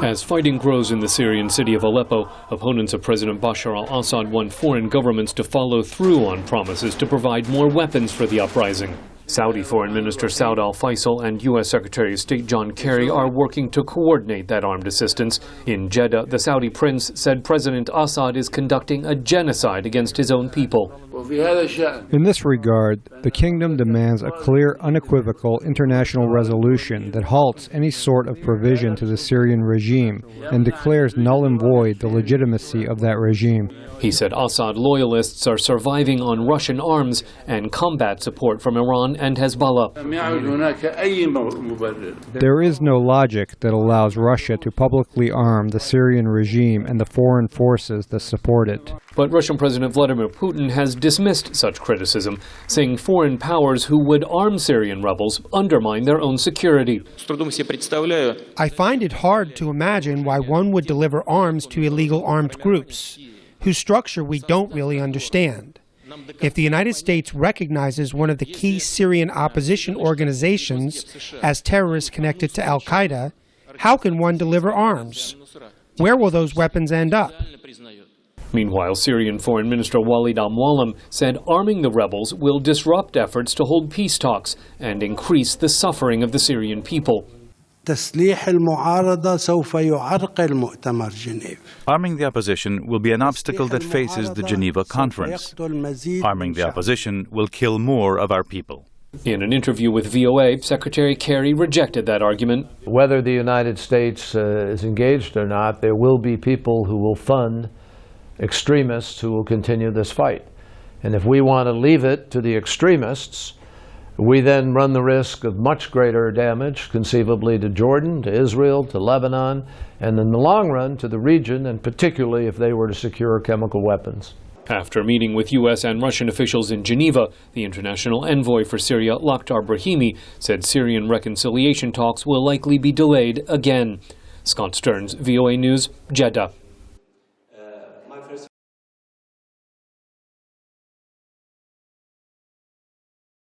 As fighting grows in the Syrian city of Aleppo, opponents of President Bashar al-Assad want foreign governments to follow through on promises to provide more weapons for the uprising. Saudi Foreign Minister Saud al-Faisal and U.S. Secretary of State John Kerry are working to coordinate that armed assistance. In Jeddah, the Saudi prince said President Assad is conducting a genocide against his own people. In this regard, the kingdom demands a clear, unequivocal international resolution that halts any sort of provision to the Syrian regime and declares null and void the legitimacy of that regime. He said Assad loyalists are surviving on Russian arms and combat support from Iran and Hezbollah. There is no logic that allows Russia to publicly arm the Syrian regime and the foreign forces that support it. But Russian President Vladimir Putin has dismissed such criticism, saying foreign powers who would arm Syrian rebels undermine their own security. I find it hard to imagine why one would deliver arms to illegal armed groups, whose structure we don't really understand. If the United States recognizes one of the key Syrian opposition organizations as terrorists connected to al-Qaeda, how can one deliver arms? Where will those weapons end up? Meanwhile, Syrian Foreign Minister Walid al-Muallim said arming the rebels will disrupt efforts to hold peace talks and increase the suffering of the Syrian people. Arming the opposition will be an obstacle that faces the Geneva Conference. Arming the opposition will kill more of our people. In an interview with VOA, Secretary Kerry rejected that argument. Whether the United States is engaged or not, there will be people who will fund extremists who will continue this fight. And if we want to leave it to the extremists, we then run the risk of much greater damage, conceivably to Jordan, to Israel, to Lebanon, and in the long run to the region, and particularly if they were to secure chemical weapons. After meeting with U.S. and Russian officials in Geneva, the international envoy for Syria, Lakhdar Brahimi, said Syrian reconciliation talks will likely be delayed again. Scott Stearns, VOA News, Jeddah.